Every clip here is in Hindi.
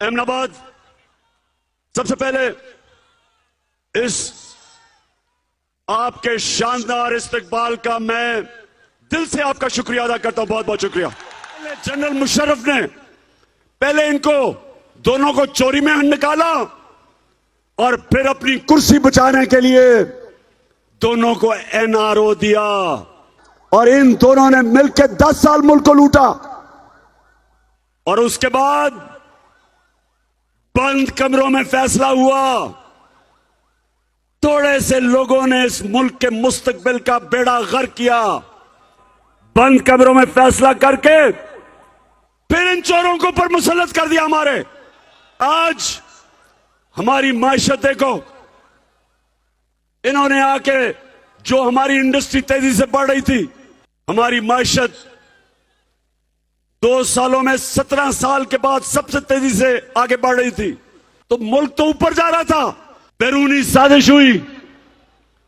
अहमदाबाद, सबसे पहले इस आपके शानदार इस्तकबाल का मैं दिल से आपका शुक्रिया अदा करता हूं। बहुत बहुत शुक्रिया। जनरल मुशर्रफ ने पहले इनको दोनों को चोरी में निकाला और फिर अपनी कुर्सी बचाने के लिए दोनों को एनआरओ दिया और इन दोनों ने मिलकर 10 साल मुल्क को लूटा और उसके बाद बंद कमरों में फैसला हुआ। थोड़े से लोगों ने इस मुल्क के मुस्तकबिल का बेड़ा गर्क किया। बंद कमरों में फैसला करके फिर इन चोरों को ऊपर मुसल्लत कर दिया हमारे। आज हमारी मायशत देखो, इन्होंने आके जो हमारी इंडस्ट्री तेजी से बढ़ रही थी, हमारी मायशत 2 सालों में 17 साल के बाद सबसे तेजी से आगे बढ़ रही थी, तो मुल्क तो ऊपर जा रहा था। बैरूनी साजिश हुई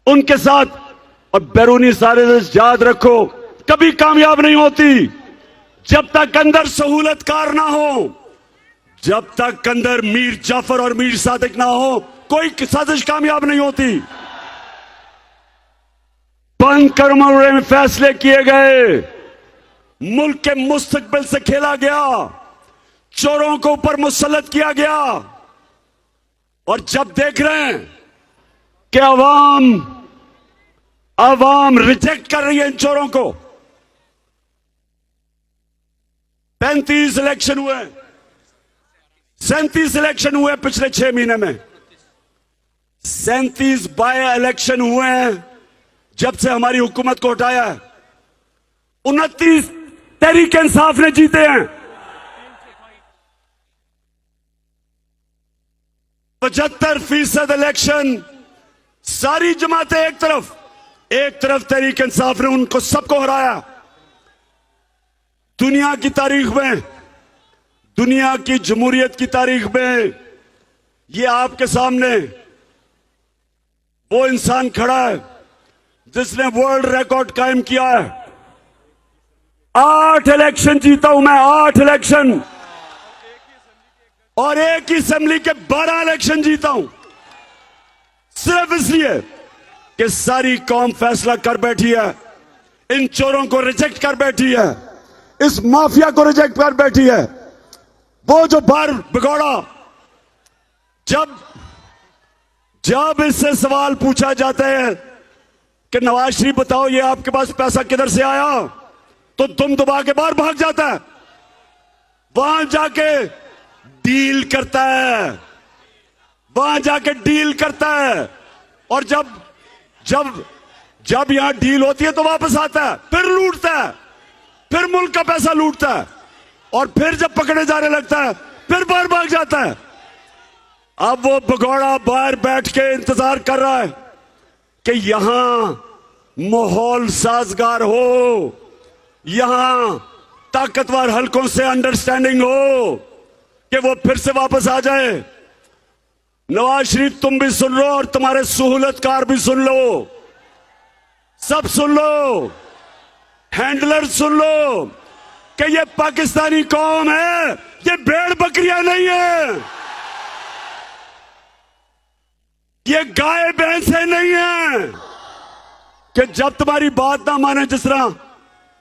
उनके साथ, और बैरूनी साजिश याद रखो कभी कामयाब नहीं होती जब तक अंदर सहूलतकार ना हो, जब तक अंदर मीर जाफर और मीर सादिक ना हो, कोई साजिश कामयाब नहीं होती। बंद कमरों में फैसले किए गए, मुल्क के मुस्तकबिल से खेला गया, चोरों को ऊपर मुसल्लत किया गया। और जब देख रहे हैं कि अवाम रिजेक्ट कर रही है इन चोरों को, 35 इलेक्शन हुए, 37 इलेक्शन हुए पिछले 6 महीने में, 37 बाय इलेक्शन हुए हैं जब से हमारी हुकूमत को हटाया है। 29 तहरीक इंसाफ ने जीते हैं। 75% इलेक्शन सारी जमातें एक तरफ तहरीक इंसाफ ने उनको सबको हराया। दुनिया की तारीख में, दुनिया की जमहूरियत की तारीख में ये आपके सामने वो इंसान खड़ा है जिसने वर्ल्ड रिकॉर्ड कायम किया है। 8 इलेक्शन जीता हूं मैं, 8 इलेक्शन, और एक ही असेंबली के 12 इलेक्शन जीता हूं, सिर्फ इसलिए कि सारी कौम फैसला कर बैठी है, इन चोरों को रिजेक्ट कर बैठी है, इस माफिया को रिजेक्ट कर बैठी है। वो जो बार भगोड़ा, जब इससे सवाल पूछा जाता है कि नवाज शरीफ बताओ ये आपके पास पैसा किधर से आया, तो दुम दबा के बाहर भाग जाता है, वहां जाके डील करता है, वहां जाके डील करता है। और जब यहां डील होती है तो वापस आता है, फिर लूटता है, फिर मुल्क का पैसा लूटता है, और फिर जब पकड़े जाने लगता है फिर बाहर भाग जाता है। अब वो भगोड़ा बाहर बैठ के इंतजार कर रहा है कि यहां माहौल साजगार हो, यहां ताकतवर हलकों से अंडरस्टैंडिंग हो कि वो फिर से वापस आ जाए। नवाज शरीफ तुम भी सुन लो और तुम्हारे सहूलतकार भी सुन लो, सब सुन लो, हैंडलर सुन लो कि ये पाकिस्तानी कौम है, ये भेड़ बकरियां नहीं है, ये गाय भैंसे नहीं है कि जब तुम्हारी बात ना माने, जिस तरह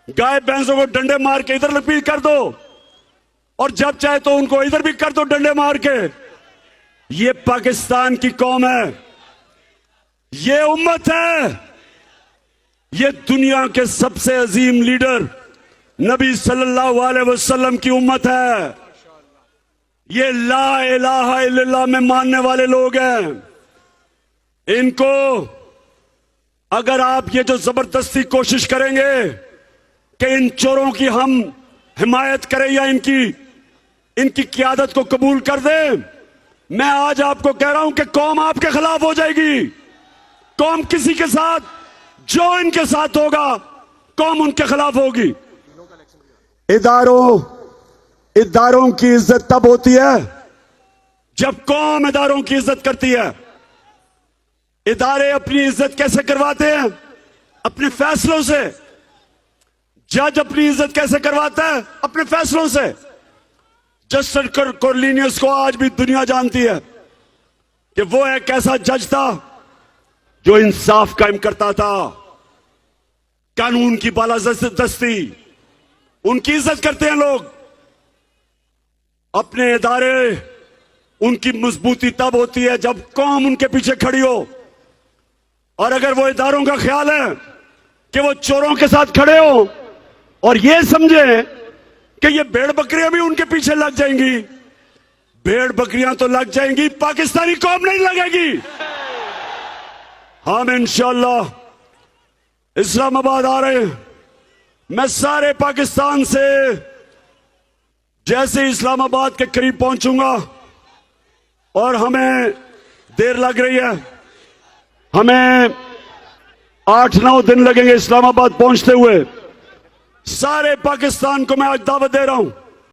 गाय भैंसों को डंडे मार के इधर लपीट कर दो और जब चाहे तो उनको इधर भी कर दो डंडे मार के। ये पाकिस्तान की कौम है, ये उम्मत है, ये दुनिया के सबसे अजीम लीडर नबी सल्लल्लाहु अलैहि वसल्लम की उम्मत है। ये ला इलाहा इल्लल्लाह में मानने वाले लोग हैं। इनको अगर आप ये जो जबरदस्ती कोशिश करेंगे कि इन चोरों की हम हिमायत करें या इनकी क़ियादत को कबूल कर दें, मैं आज आपको कह रहा हूं कि कौम आपके खिलाफ हो जाएगी। कौम किसी के साथ, जो इनके साथ होगा, कौम उनके खिलाफ होगी। इदारों की इज्जत तब होती है जब कौम इदारों की इज्जत करती है। इदारे अपनी इज्जत कैसे करवाते हैं? अपने फैसलों से। जज अपनी इज्जत कैसे करवाता है? अपने फैसलों से। जस्टिस कॉर्लिनियस को आज भी दुनिया जानती है कि वो एक ऐसा जज था जो इंसाफ कायम करता था, कानून की बालादस्ती, उनकी इज्जत करते हैं लोग। अपने इदारे, उनकी मजबूती तब होती है जब कौम उनके पीछे खड़ी हो। और अगर वो इदारों का ख्याल है कि वो चोरों के साथ खड़े हो और ये समझे कि ये भेड़ बकरियां भी उनके पीछे लग जाएंगी, भेड़ बकरियां तो लग जाएंगी, पाकिस्तानी कौम नहीं लगेगी। हम इंशाअल्लाह इस्लामाबाद आ रहे हैं। मैं सारे पाकिस्तान से जैसे इस्लामाबाद के करीब पहुंचूंगा, और हमें देर लग रही है, हमें 8-9 दिन लगेंगे इस्लामाबाद पहुंचते हुए। सारे पाकिस्तान को मैं आज दावत दे रहा हूं